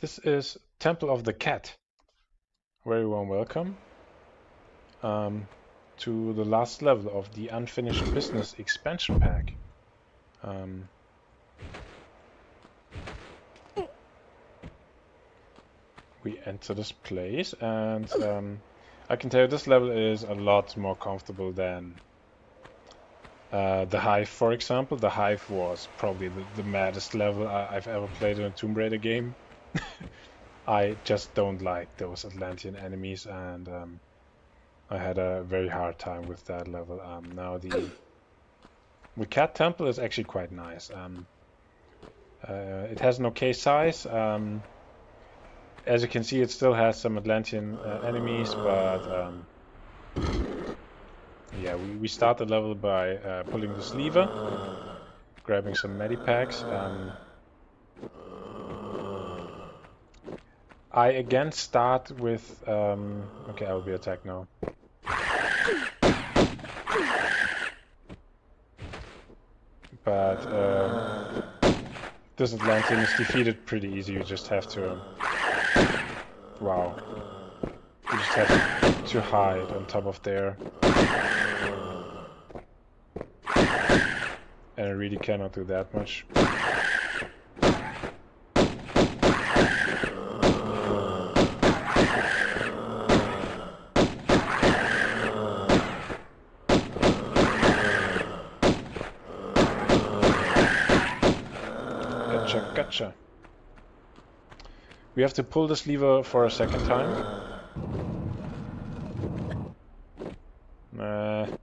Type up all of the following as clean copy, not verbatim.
This is Temple of the Cat. Very warm welcome to the last level of the Unfinished Business expansion pack. We enter this place and I can tell you this level is a lot more comfortable than the Hive, for example. The Hive was probably the maddest level I've ever played in a Tomb Raider game. I just don't like those Atlantean enemies, and I had a very hard time with that level. Now the Cat Temple is actually quite nice. It has an okay size. As you can see, it still has some Atlantean enemies, but yeah, we start the level by pulling this lever, grabbing some medipacks. I again start with... okay, I will be attacked now. But this Atlantean is defeated pretty easy. You just have to... wow. You just have to hide on top of there. And I really cannot do that much. Gotcha. We have to pull this lever for a second time. The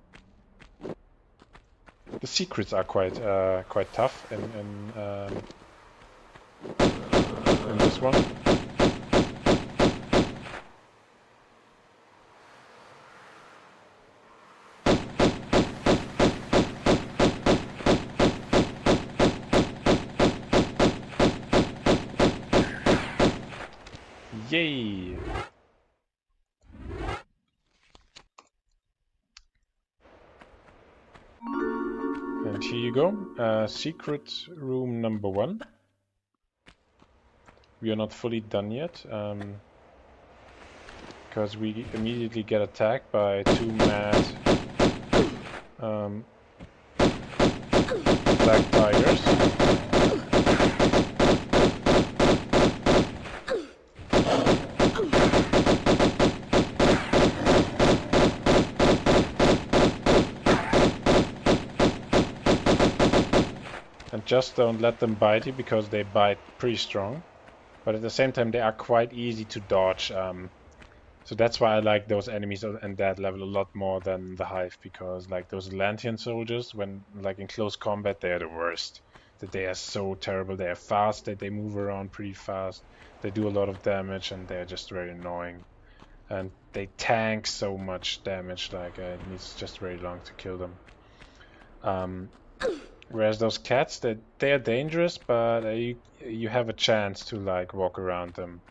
secrets are quite tough in this one. Yay! And here you go, secret room number 1. We are not fully done yet, because we immediately get attacked by 2 mad black tigers. Just don't let them bite you, because they bite pretty strong, but at the same time they are quite easy to dodge, so that's why I like those enemies in that level a lot more than the Hive, because like those Atlantean soldiers, when like in close combat, they are the worst. That they are so terrible. They are fast, they move around pretty fast, they do a lot of damage, and they're just very annoying, and they tank so much damage, like it needs just very long to kill them. Whereas those cats, they are dangerous, but you have a chance to like walk around them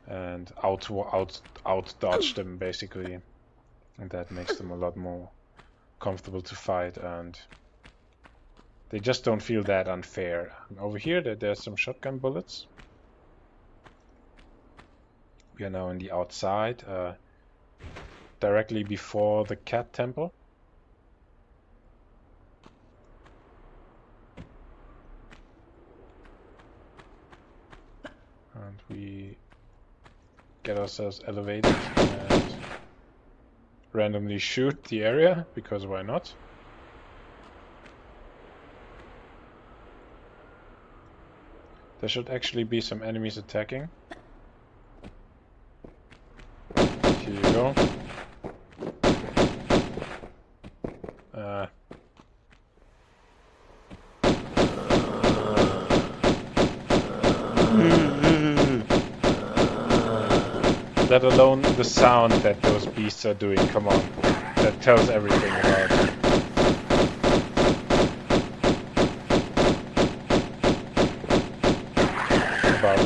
and out dodge them basically, and that makes them a lot more comfortable to fight, and they just don't feel that unfair. Over here, there's some shotgun bullets. We are now in the outside, directly before the Cat Temple. And we get ourselves elevated and randomly shoot the area, because why not? There should actually be some enemies attacking. Here you go. Let alone the sound that those beasts are doing, come on. That tells everything about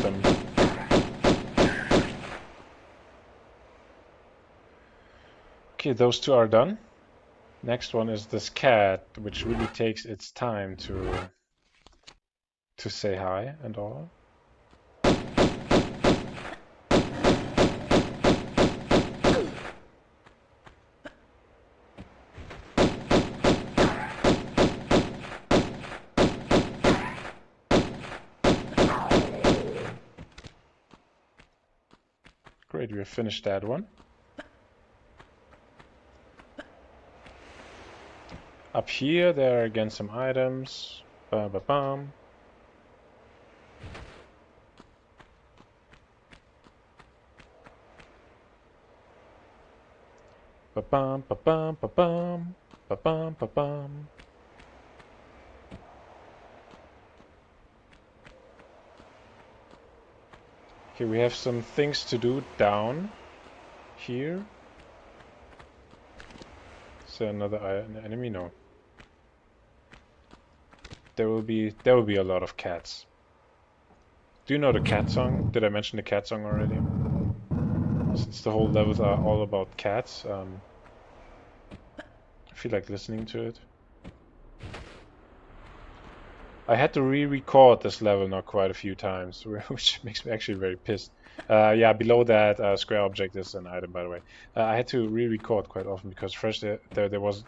them. Okay, those 2 are done. Next one is this cat, which really takes its time to say hi and all. Great, we have finished that one. Up here, there are again some items. Ba-ba-bam. Ba-bam, ba-bam, ba-bam. Ba-bam, ba-bam. Okay, we have some things to do down here. Is there another enemy? No. There will be a lot of cats. Do you know the cat song? Did I mention the cat song already? Since the whole levels are all about cats, I feel like listening to it. I had to re-record this level now quite a few times, which makes me actually very pissed. Yeah, below that square object is an item, by the way. I had to re-record quite often because first there was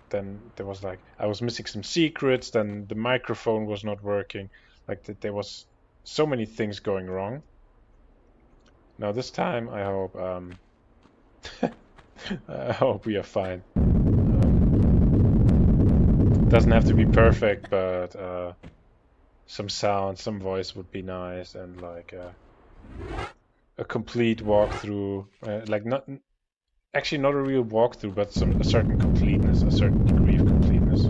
like I was missing some secrets, then the microphone was not working, like there was so many things going wrong. Now this time I hope I hope we are fine. Doesn't have to be perfect, but some sound, some voice would be nice, and like a complete walkthrough, like not a real walkthrough, but a certain completeness, a certain degree of completeness.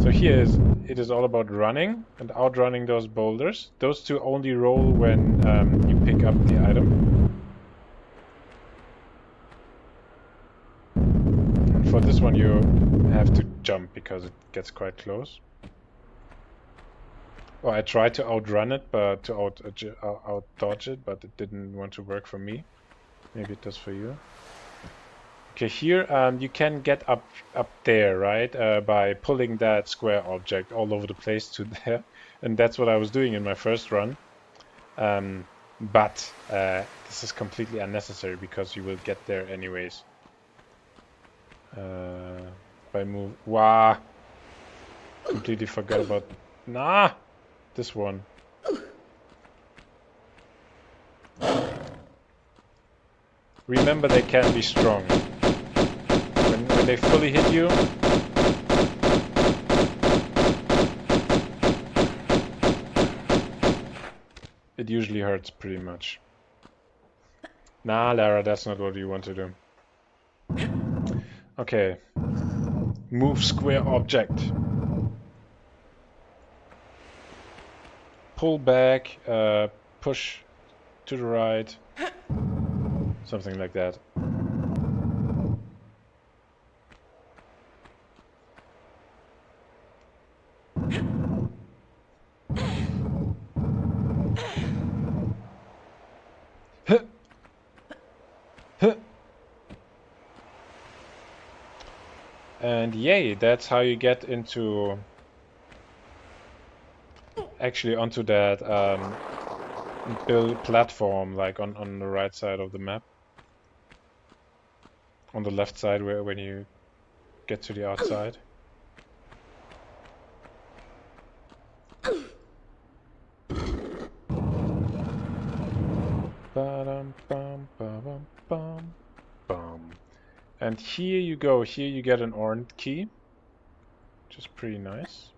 So here it is all about running and outrunning those boulders. Those two only roll when you pick up the item. And for this one you have to jump because it gets quite close. Well, I tried to outrun it, but to out dodge it, but it didn't want to work for me. Maybe it does for you. Okay, here you can get up there, right? By pulling that square object all over the place to there, and that's what I was doing in my first run. But this is completely unnecessary because you will get there anyways. By move. Wow! Completely forgot about. Nah. This one. Remember, they can be strong. When they fully hit you, it usually hurts pretty much. Nah, Lara, that's not what you want to do. Okay. Move square object. Pull back, push to the right, something like that. And yay, that's how you get into actually onto that build platform, like on the right side of the map. On the left side, when you get to the outside. And here you go. Here you get an orange key, which is pretty nice.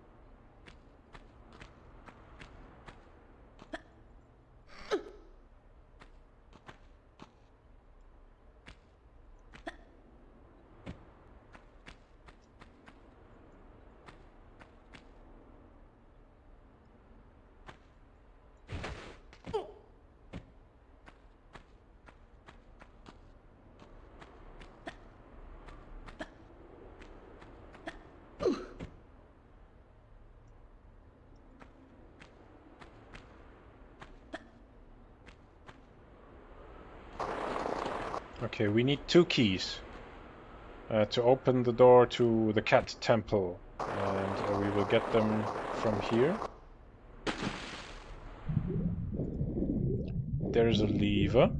Okay, we need 2 keys to open the door to the cat temple, and we will get them from here. There's a lever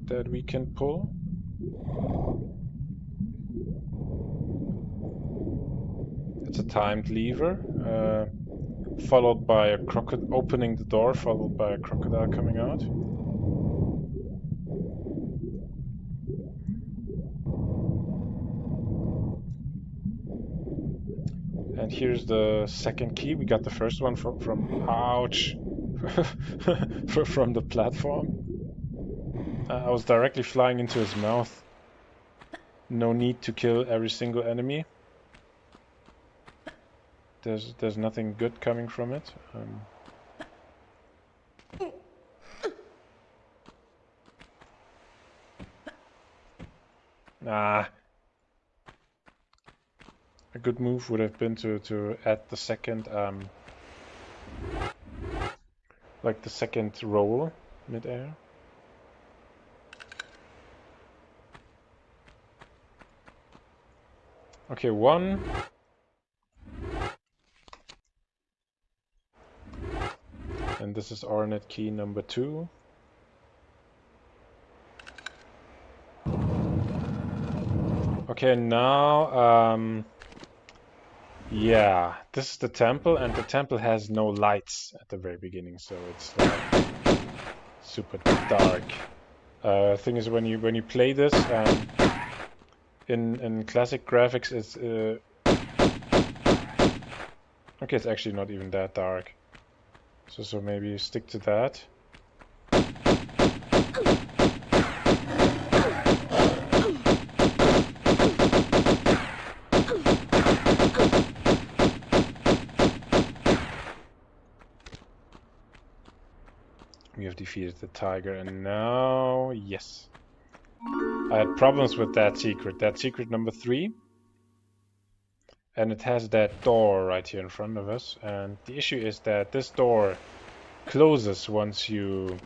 that we can pull. It's a timed lever, followed by a crocodile opening the door, followed by a crocodile coming out. And here's the second key. We got the first one from ouch, from the platform. I was directly flying into his mouth. No need to kill every single enemy. There's nothing good coming from it. A good move would have been to add the second like the second roll mid-air. Okay, one. And this is Ornate key number 2. Okay, now, yeah, this is the temple, and the temple has no lights at the very beginning, so it's like super dark. Thing is, when you play this, in classic graphics, it's okay. It's actually not even that dark. So maybe you stick to that. We have defeated the tiger, and now, yes. I had problems with that secret number 3. And it has that door right here in front of us. And the issue is that this door closes once you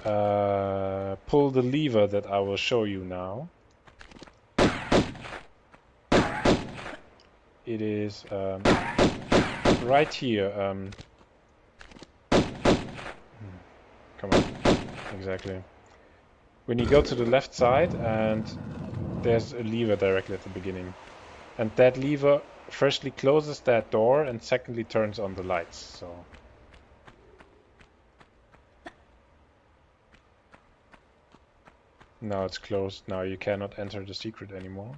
pull the lever that I will show you now. It is right here. Come on, exactly. When you go to the left side, and there's a lever directly at the beginning. And that lever firstly closes that door and secondly turns on the lights, so... Now it's closed. Now you cannot enter the secret anymore.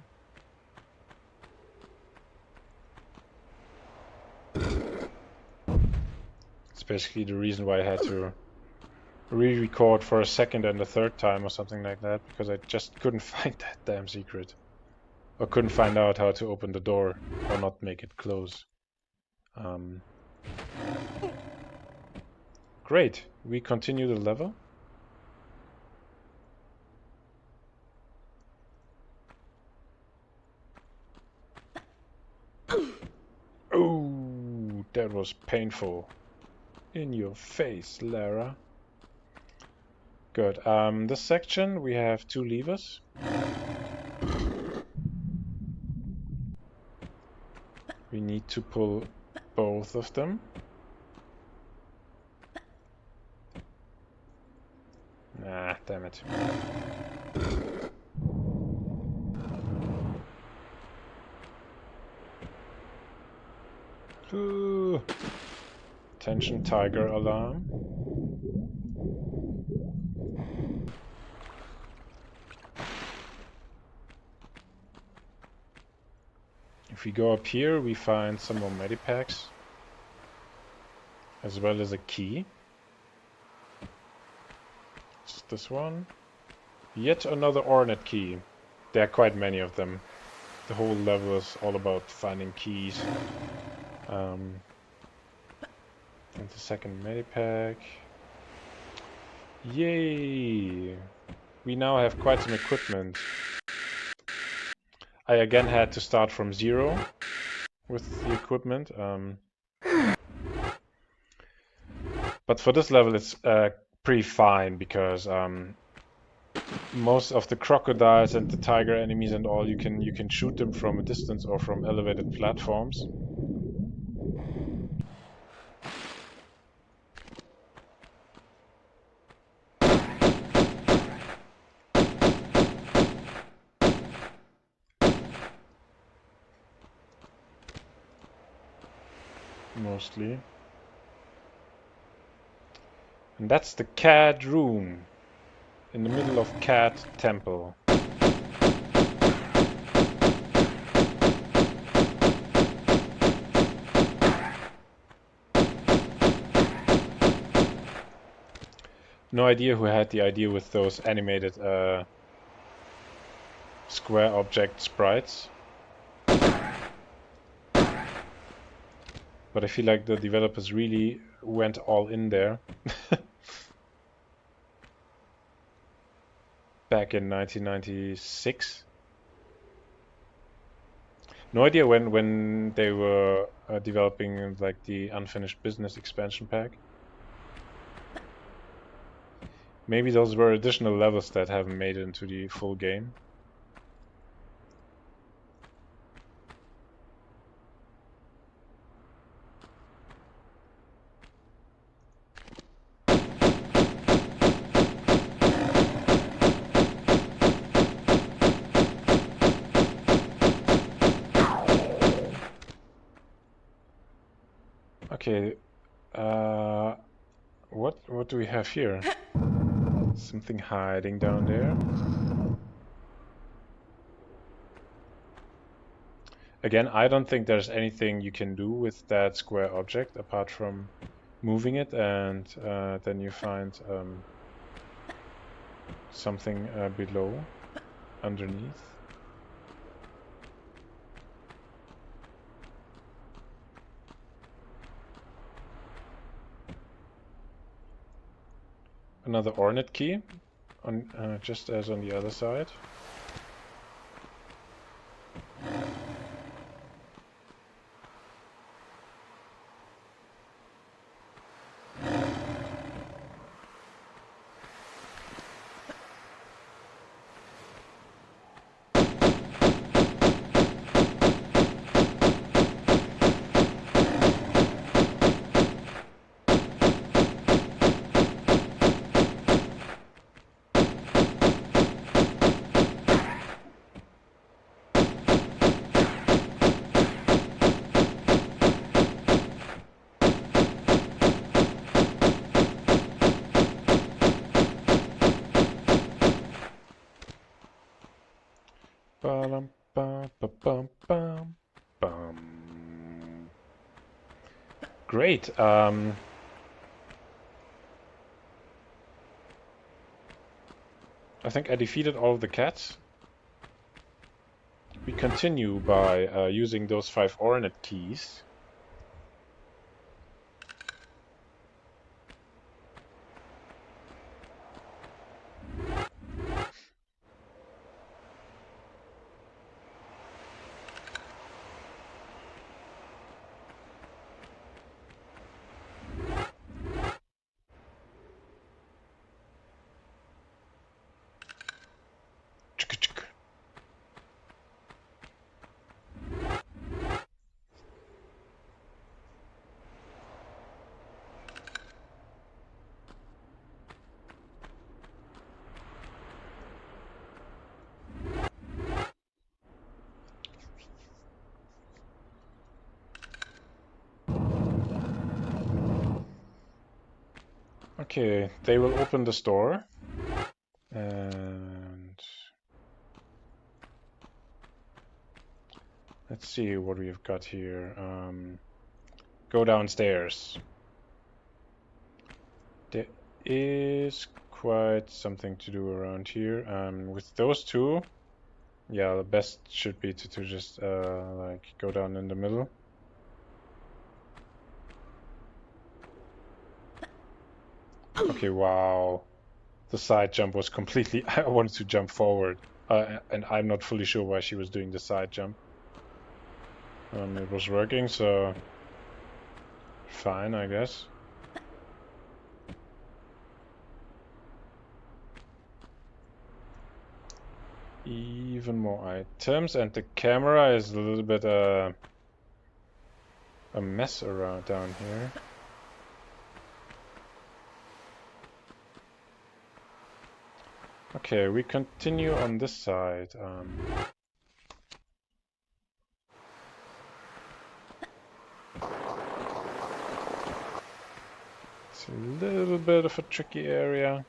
It's basically the reason why I had to re-record for a second and a third time or something like that, because I just couldn't find that damn secret. Or couldn't find out how to open the door or not make it close. Great, we continue the level. Oh, that was painful. In your face, Lara. Good. This section we have 2 levers. We need to pull both of them. Ah, damn it. Ooh. Attention, tiger alarm. If we go up here, we find some more medipacks, as well as a key. It's this one. Yet another Ornate key. There are quite many of them. The whole level is all about finding keys. And the second medipack. Yay! We now have quite some equipment. I again had to start from 0 with the equipment. But for this level it's pretty fine, because most of the crocodiles and the tiger enemies and all, you can shoot them from a distance or from elevated platforms. Mostly. And that's the cat room in the middle of Cat Temple. No idea who had the idea with those animated square object sprites. But I feel like the developers really went all in there. Back in 1996. No idea when they were developing like the unfinished business expansion pack. Maybe those were additional levels that haven't made it into the full game. Okay, what do we have here? Something hiding down there. Again, I don't think there's anything you can do with that square object apart from moving it, and then you find something below, underneath. Another ornate key, on just as on the other side. Great. I think I defeated all of the cats. We continue by using those 5 ornate keys. Okay, they will open the store. And let's see what we've got here. Go downstairs. There is quite something to do around here. With those two, yeah, the best should be to just like go down in the middle. Okay, wow. The side jump was completely... I wanted to jump forward. And I'm not fully sure why she was doing the side jump. It was working, so... fine, I guess. Even more items, and the camera is a little bit a mess around down here. Okay, we continue on this side. It's a little bit of a tricky area.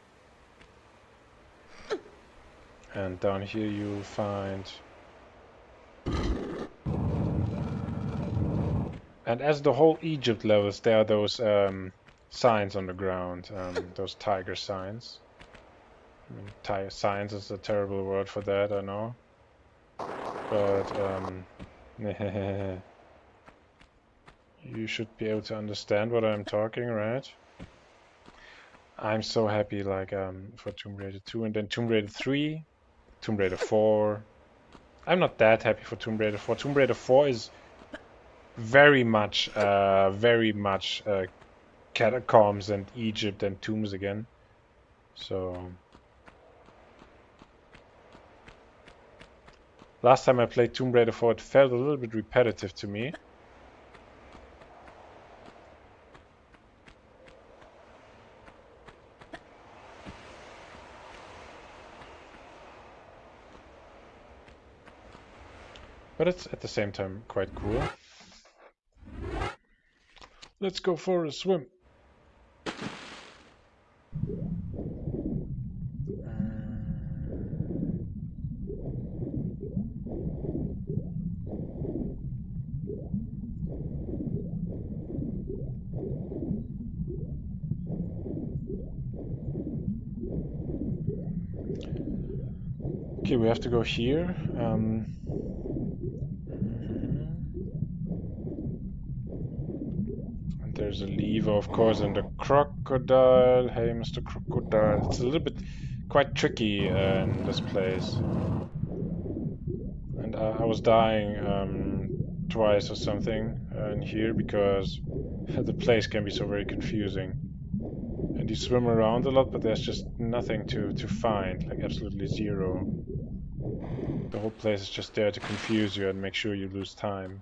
And down here you'll find... And as the whole Egypt levels, there are those signs on the ground, those tiger signs. I mean, signs is a terrible word for that, I know. But you should be able to understand what I'm talking, right? I'm so happy, like, for Tomb Raider 2 and then Tomb Raider 3, Tomb Raider 4. I'm not that happy for Tomb Raider 4. Tomb Raider 4 is very much catacombs and Egypt and tombs again. So last time I played Tomb Raider 4, it felt a little bit repetitive to me. But it's at the same time quite cool. Let's go for a swim. Okay, we have to go here. And there's a lever, of course, and a crocodile. Hey, Mr. Crocodile. It's a little bit quite tricky in this place. And I was dying twice or something in here because the place can be so very confusing. And you swim around a lot, but there's just nothing to find, like absolutely zero. The whole place is just there to confuse you and make sure you lose time.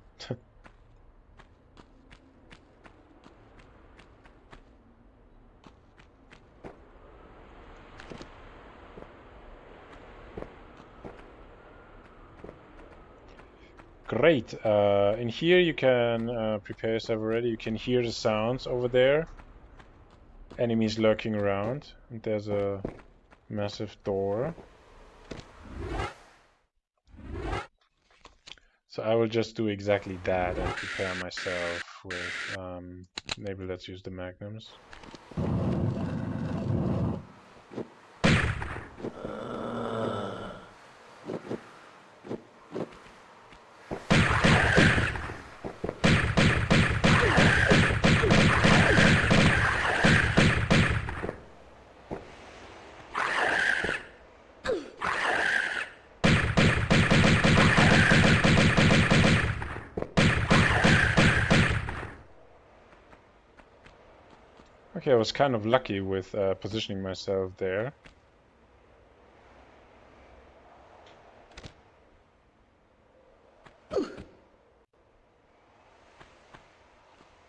Great. In here you can prepare yourself already. You can hear the sounds over there. Enemies lurking around. And there's a massive door. So I will just do exactly that and prepare myself with, maybe let's use the magnums. Okay, I was kind of lucky with positioning myself there.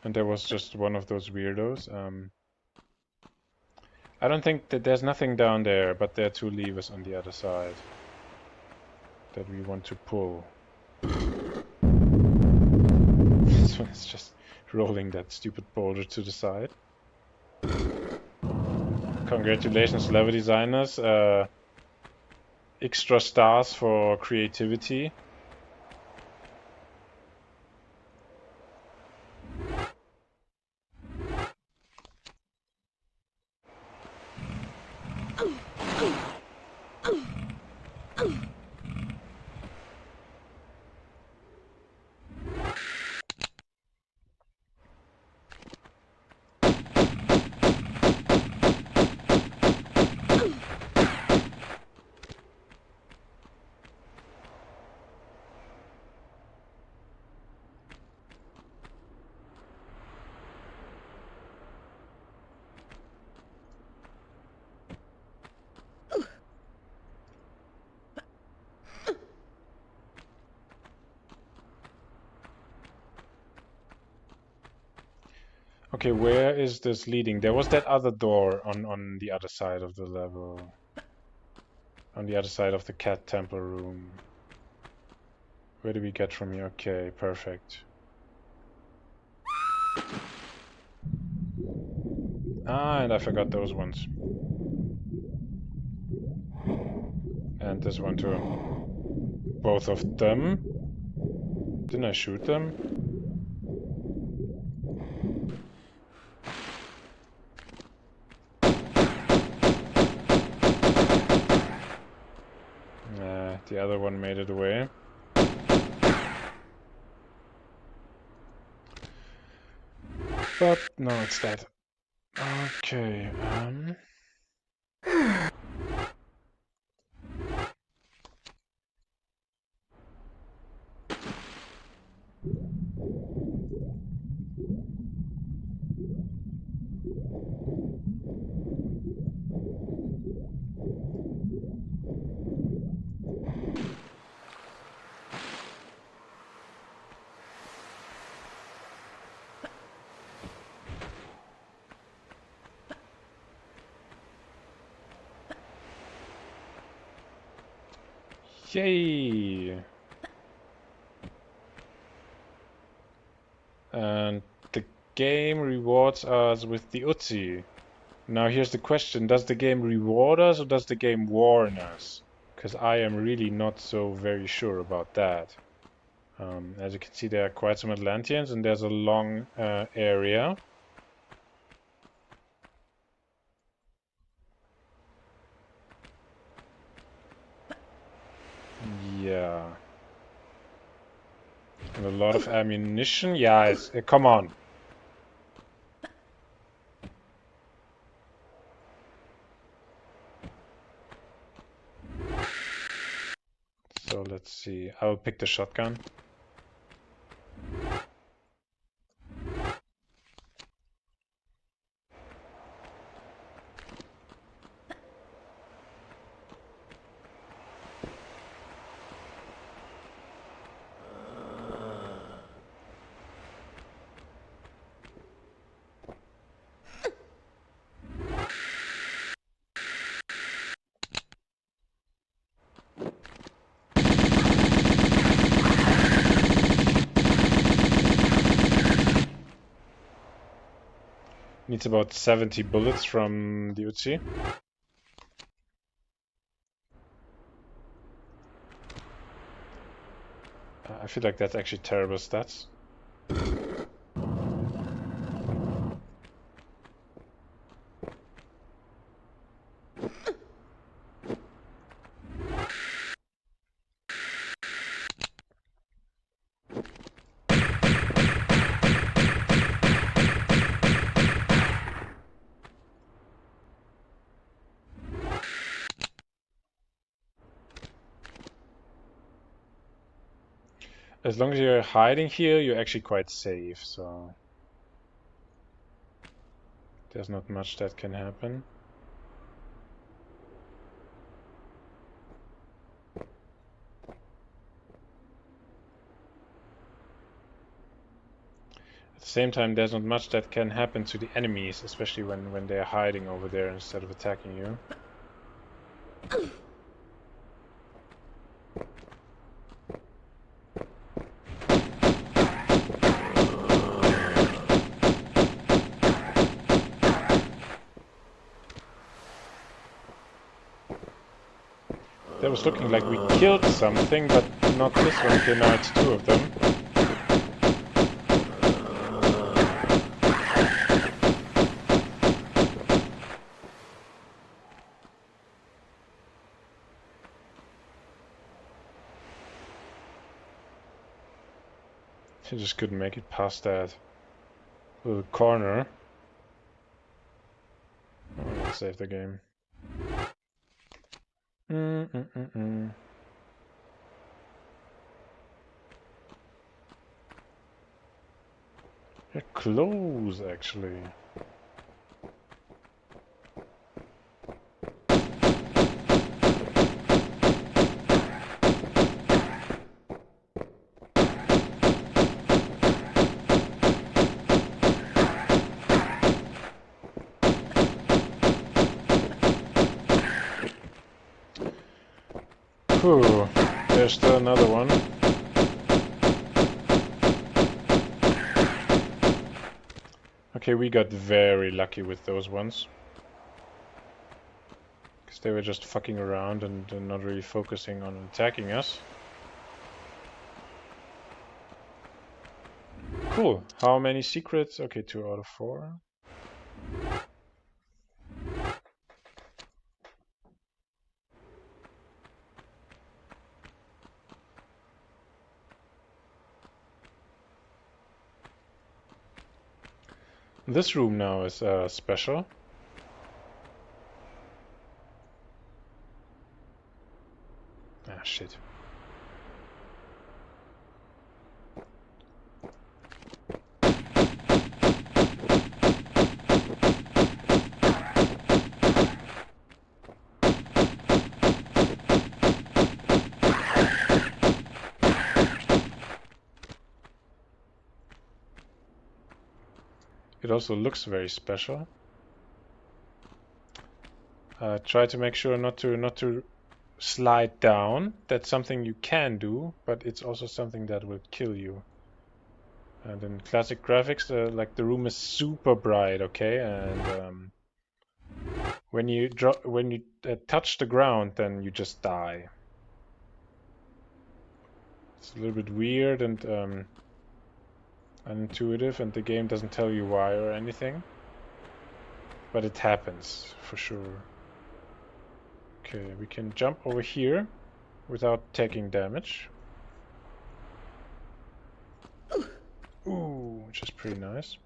And there was just one of those weirdos. I don't think that there's nothing down there, but there are two levers on the other side that we want to pull. This one is just rolling that stupid boulder to the side. Congratulations, level designers. Extra stars for creativity. Okay, where is this leading? There was that other door on the other side of the level. On the other side of the cat temple room. Where do we get from here? Okay, perfect. Ah, and I forgot those ones. And this one too. Both of them. Didn't I shoot them? The other one made it away. But no, it's dead. Okay, yay! And the game rewards us with the Uzi. Now here's the question, does the game reward us or does the game warn us? Because I am really not so very sure about that. As you can see, there are quite some Atlanteans and there's a long area. Yeah. And a lot of ammunition. Yeah, come on. So let's see. I'll pick the shotgun. Needs about 70 bullets from the Uzi. I feel like that's actually terrible stats. As long as you're hiding here, you're actually quite safe, so there's not much that can happen. At the same time, there's not much that can happen to the enemies, especially when they're hiding over there instead of attacking you. That was looking like we killed something, but not this one. Okay, now it's two of them. I just couldn't make it past that little corner. Oh, let's save the game. You're close, actually. Whew, there's still another one. Okay, we got very lucky with those ones. Because they were just fucking around and not really focusing on attacking us. Cool. How many secrets? Okay, 2 out of 4. This room now is special. Ah, shit. It also looks very special. Try to make sure not to slide down. That's something you can do, but it's also something that will kill you. And in classic graphics, like the room is super bright, okay, and when you touch the ground, then you just die. It's a little bit weird and unintuitive, and the game doesn't tell you why or anything, but it happens for sure. Okay, we can jump over here without taking damage. Ooh, which is pretty nice.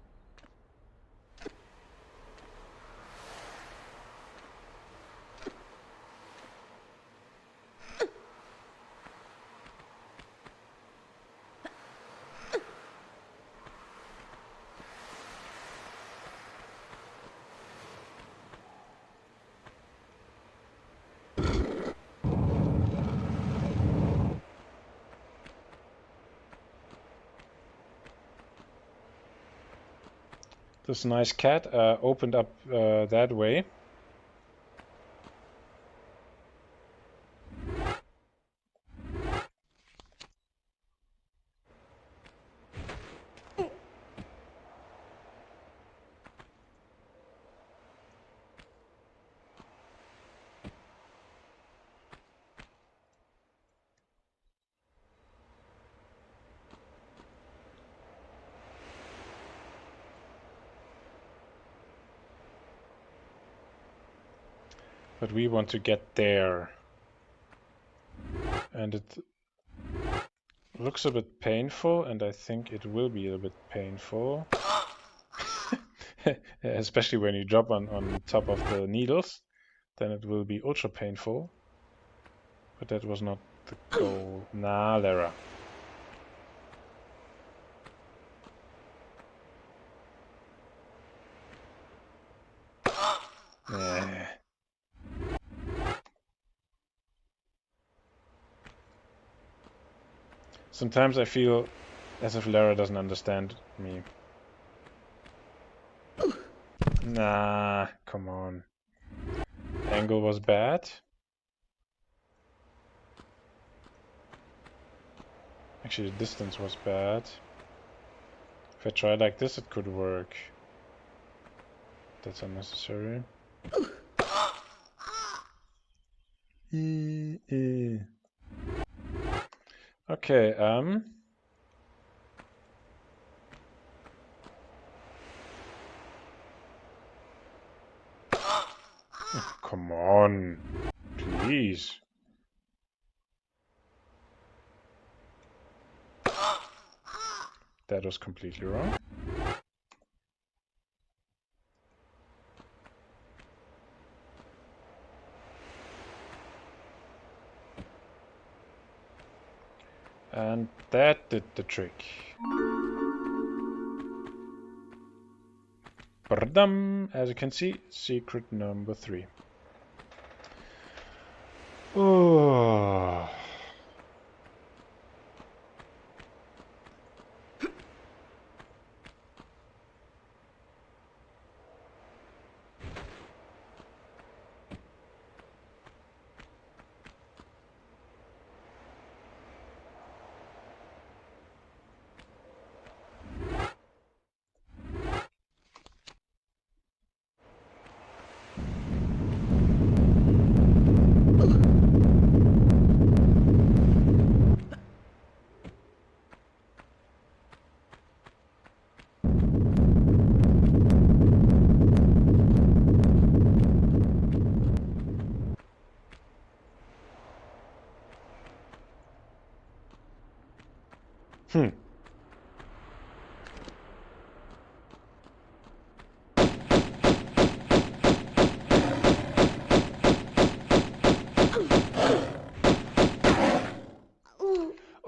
This nice cat opened up that way. But we want to get there. And it looks a bit painful, and I think it will be a bit painful. Especially when you drop on top of the needles, then it will be ultra painful. But that was not the goal. Nah, Lara. Nah. Sometimes I feel as if Lara doesn't understand me. Nah, come on. Angle was bad. Actually, the distance was bad. If I try like this, it could work. That's unnecessary. Okay, come on, please. That was completely wrong. And that did the trick. As you can see, secret number 3. Oh.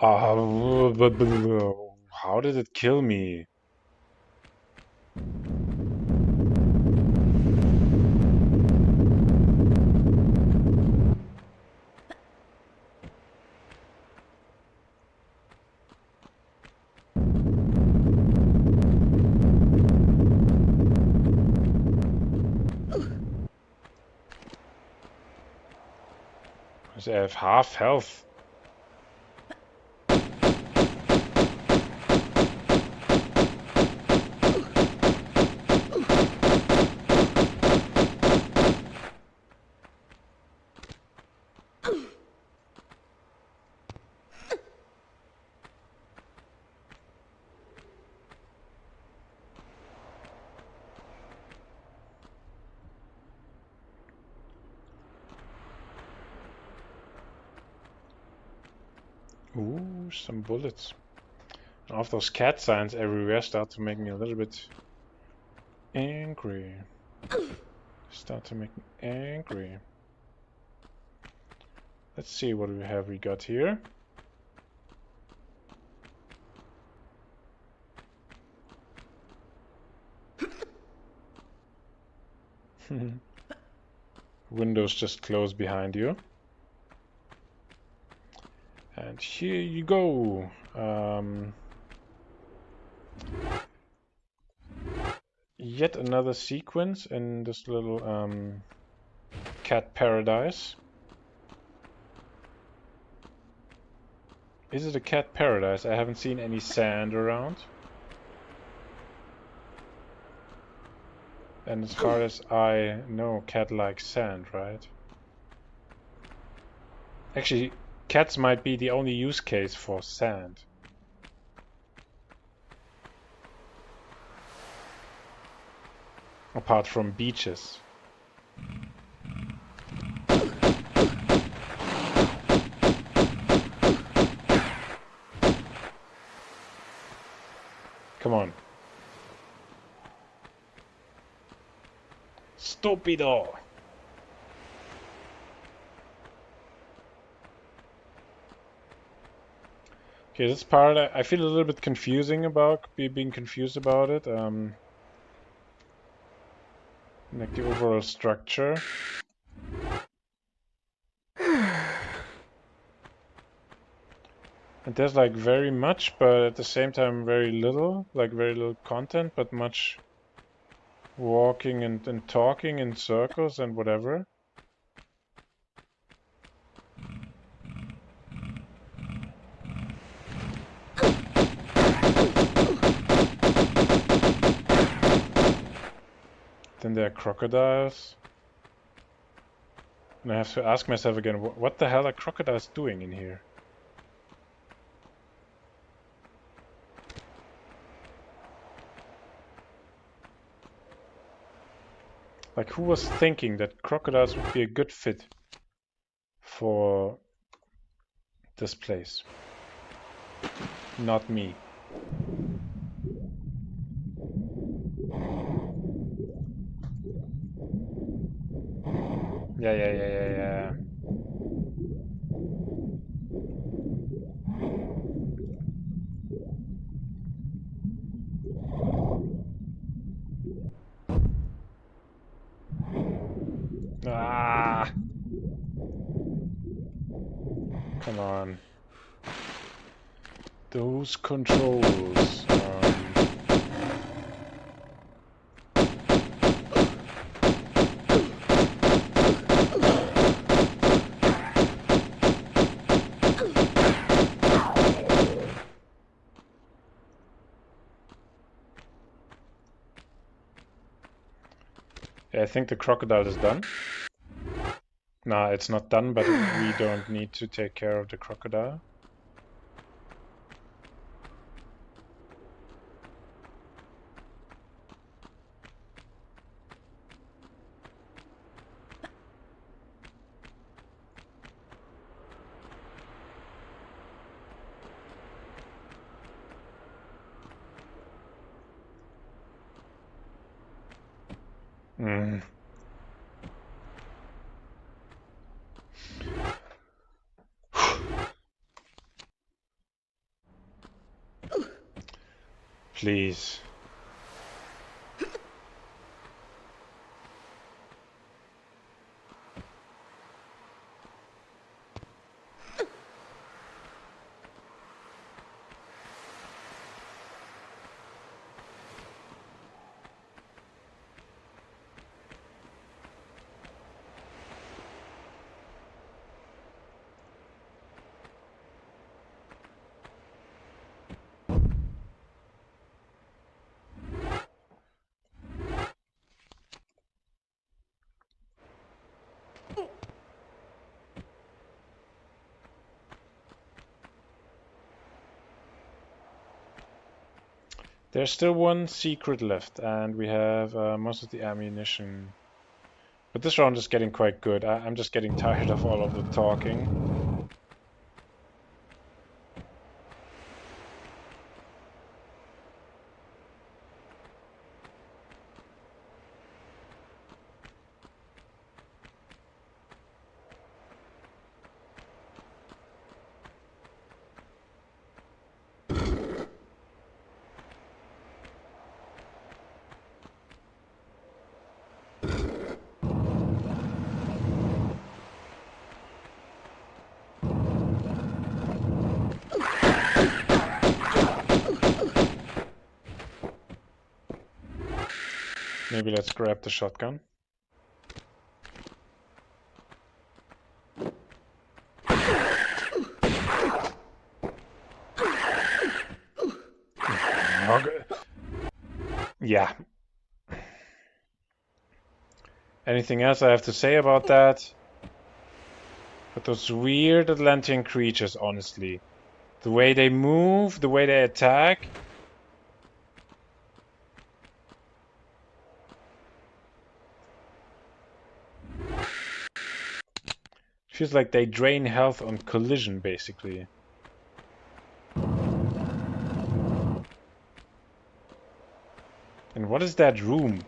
How did it kill me? I have half health. Ooh, some bullets. All of those cat signs everywhere start to make me a little bit angry. Start to make me angry. Let's see what we got here. Windows just closed behind you. And here you go. Yet another sequence in this little cat paradise. Is it a cat paradise? I haven't seen any sand around. And as far as I know, cat likes sand, right? Actually, cats might be the only use case for sand. Apart from beaches. Come on. Stupido! Okay, this part I feel a little bit confusing about, being confused about it. Like the overall structure. And there's like very much, but at the same time very little. Like very little content, but much walking and talking in circles and whatever. Then there are crocodiles. And I have to ask myself again, what the hell are crocodiles doing in here? Like, who was thinking that crocodiles would be a good fit for this place? Not me. Yeah. Ah! Come on. Those controls. Yeah, I think the crocodile is done. Nah, it's not done, but we don't need to take care of the crocodile. please. There's still one secret left, and we have most of the ammunition. But this round is getting quite good. I'm just getting tired of all of the talking. Maybe let's grab the shotgun. Okay. Yeah. Anything else I have to say about that? But those weird Atlantean creatures, honestly. The way they move, the way they attack. Feels like they drain health on collision, basically. And what is that room?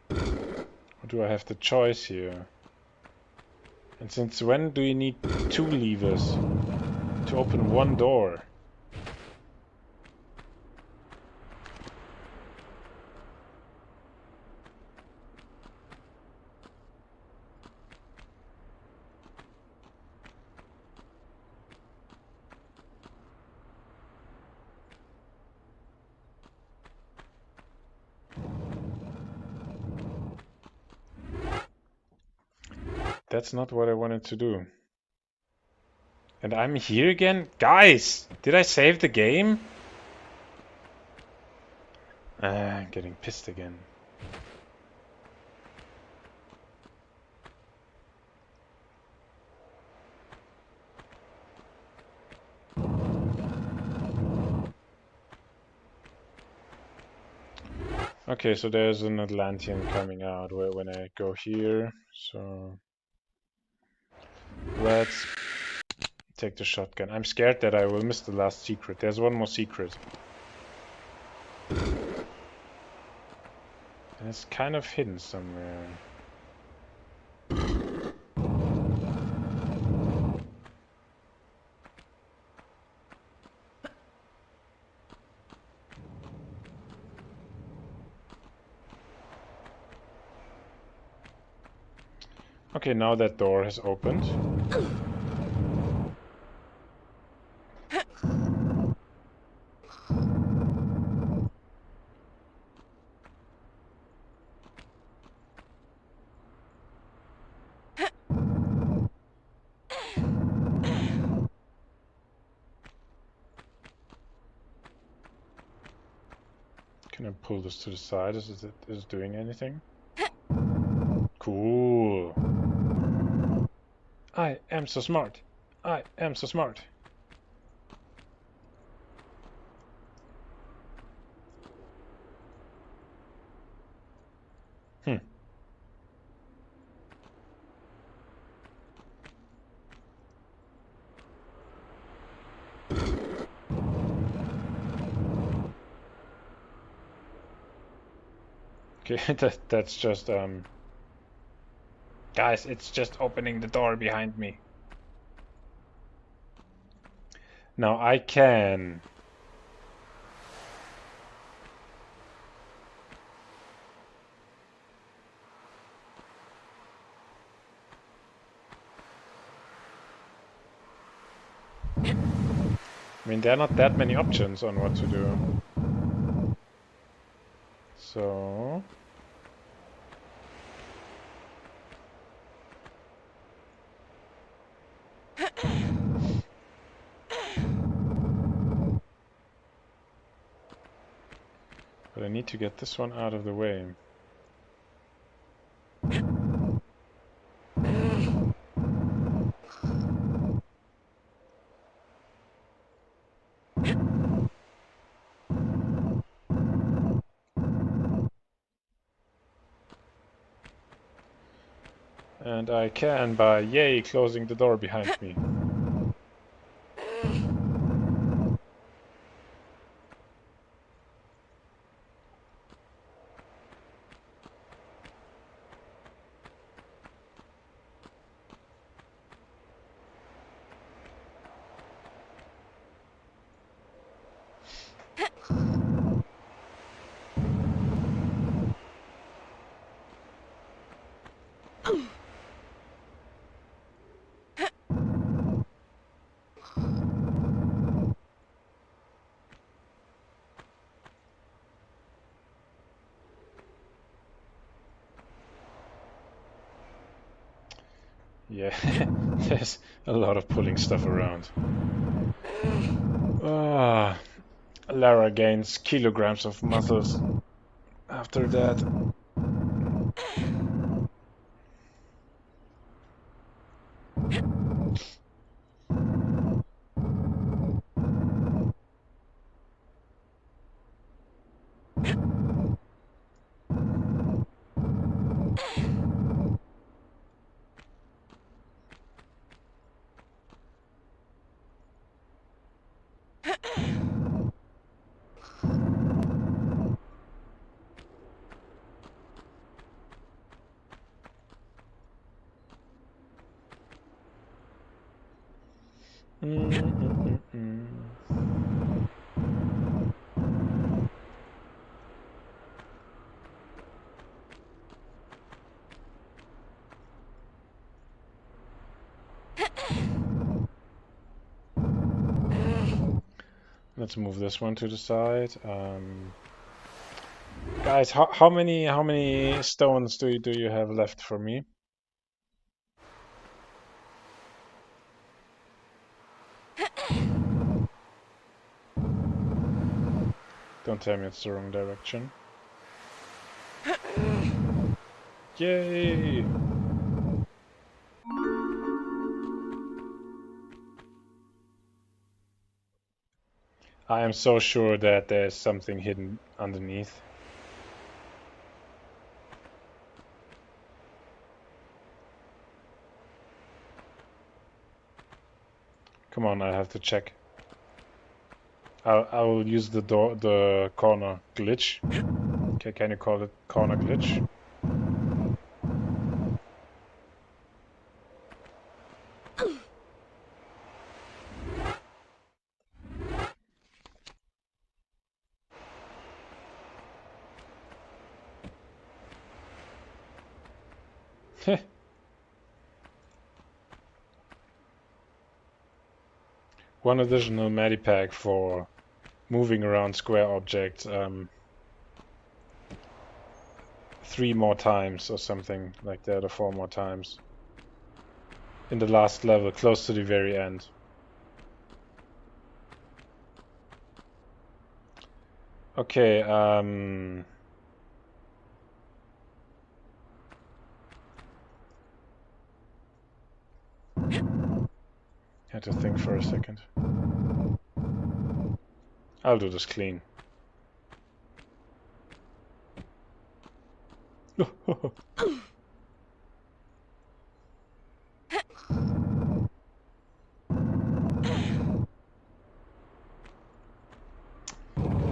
Or do I have the choice here? And since when do you need 2 levers to open one door? That's not what I wanted to do. And I'm here again? Guys! Did I save the game? I'm getting pissed again. Okay, so there's an Atlantean coming out when I go here. So let's take the shotgun. I'm scared that I will miss the last secret. There's one more secret. And it's kind of hidden somewhere. Okay, now that door has opened. Can I pull this to the side? Is it doing anything? Cool. I am so smart. I am so smart. Okay, that's just guys, it's just opening the door behind me. Now I can. I mean, there are not that many options on what to do. So... But I need to get this one out of the way. And I can by, yay, closing the door behind me. Yeah, there's a lot of pulling stuff around. Ah, Lara gains kilograms of muscles after that. Let's move this one to the side. Guys, how many stones do you have left for me? Don't tell me it's the wrong direction. Yay! I am so sure that there's something hidden underneath. Come on, I have to check. I will use the corner glitch. Okay, can you call it corner glitch? One additional medipack for moving around square objects 3 more times or something like that, or 4 more times. In the last level, close to the very end. Okay, had to think for a second. I'll do this clean.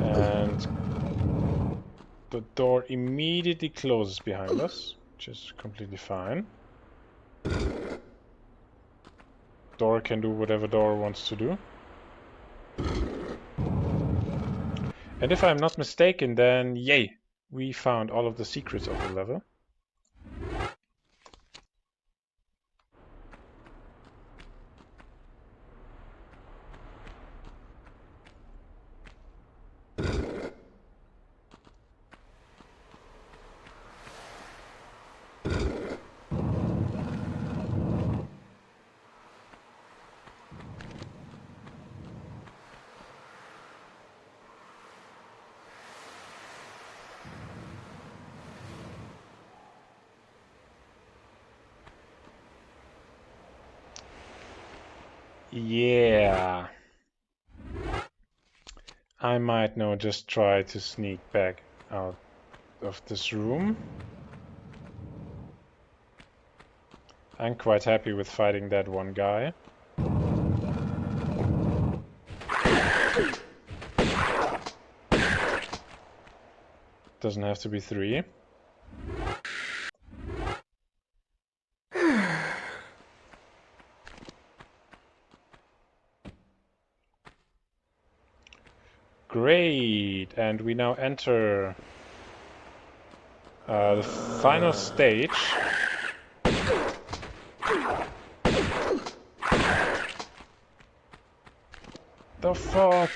And The door immediately closes behind us, which is completely fine. Door can do whatever door wants to do. And if I'm not mistaken, then yay! We found all of the secrets of the level. Yeah. I might now just try to sneak back out of this room. I'm quite happy with fighting that one guy. Doesn't have to be 3. Great, and we now enter the final stage. The fuck?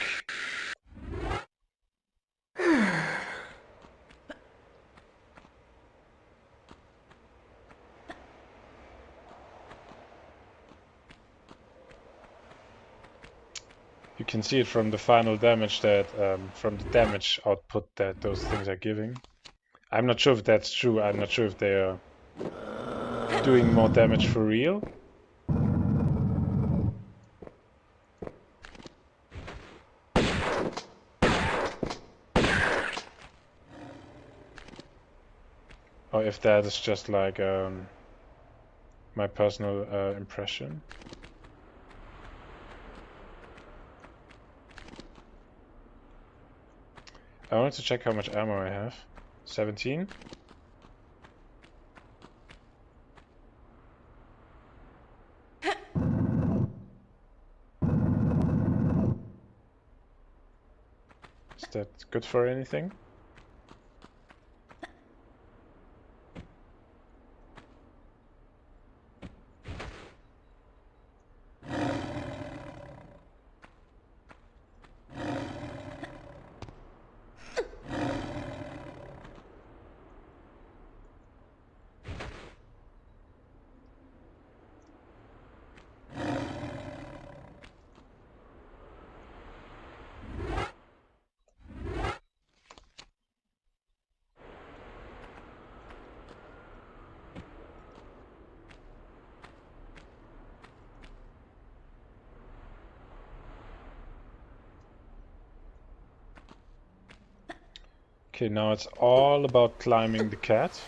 You can see it from the final damage that, from the damage output that those things are giving. I'm not sure if that's true. I'm not sure if they are doing more damage for real. Or if that is just like my personal impression. I wanted to check how much ammo I have. 17. Is that good for anything? Okay, now it's all about climbing the cat.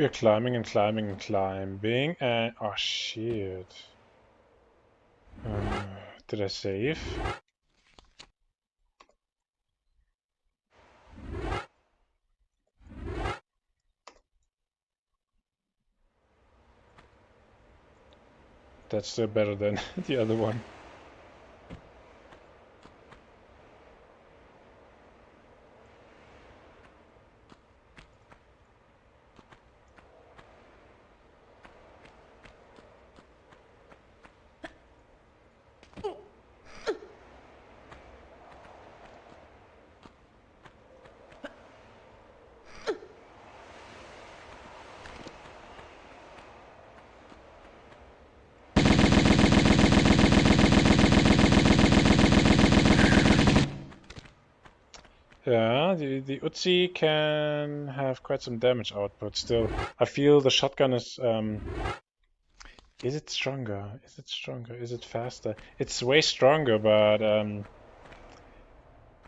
We are climbing and climbing and climbing and... Oh shit. Did I save? That's still better than the other one. Yeah, the Uzi can have quite some damage output still. I feel the shotgun is it stronger? Is it stronger? Is it faster? It's way stronger, but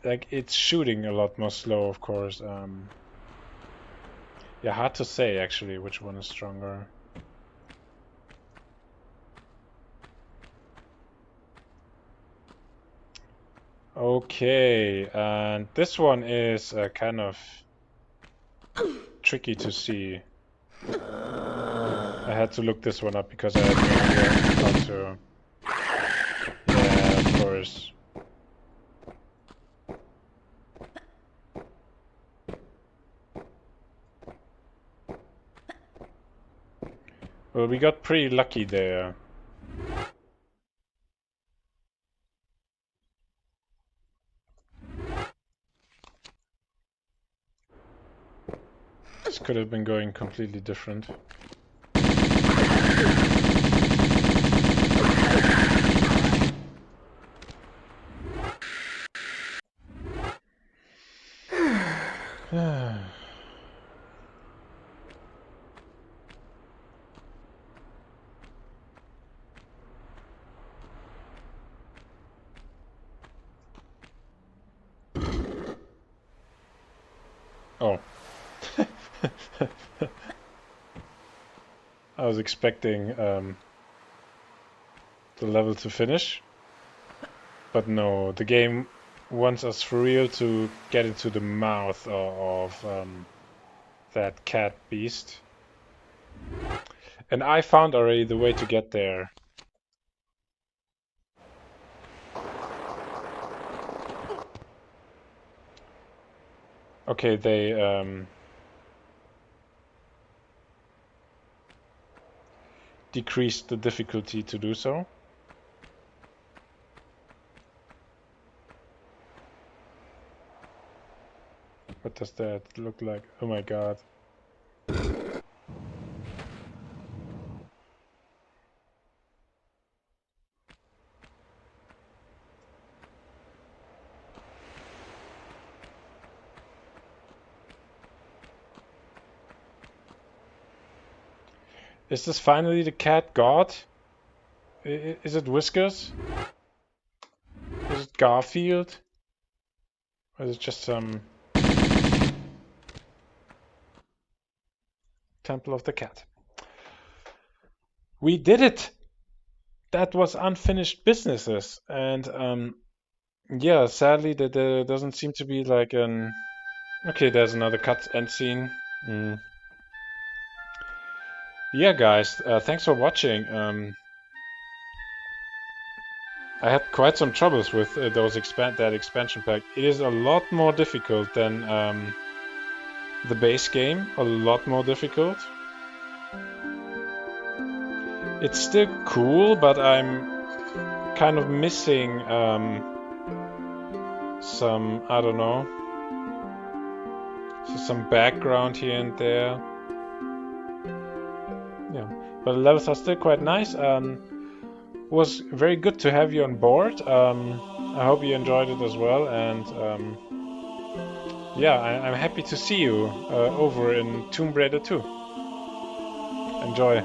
like it's shooting a lot more slow, of course. Yeah, hard to say actually which one is stronger. Okay, and this one is kind of tricky to see. I had to look this one up because I had no idea how to... Yeah, of course. Well, we got pretty lucky there. This could have been going completely different. Oh. I was expecting the level to finish, but no, the game wants us for real to get into the mouth of that cat beast. And I found already the way to get there. Okay, they decreased the difficulty to do so. What does that look like? Oh my god. Is this finally the cat god? Is it Whiskers? Is it Garfield? Or is it just some Temple of the Cat? We did it! That was unfinished businesses, and yeah, sadly there doesn't seem to be like an... Okay, there's another cut end scene. Yeah, guys, thanks for watching. I had quite some troubles with that expansion pack. It is a lot more difficult than the base game. A lot more difficult. It's still cool, but I'm kind of missing some, I don't know, so some background here and there. Yeah, but the levels are still quite nice. Was very good to have you on board. I hope you enjoyed it as well, and yeah, I'm happy to see you over in Tomb Raider 2. Enjoy.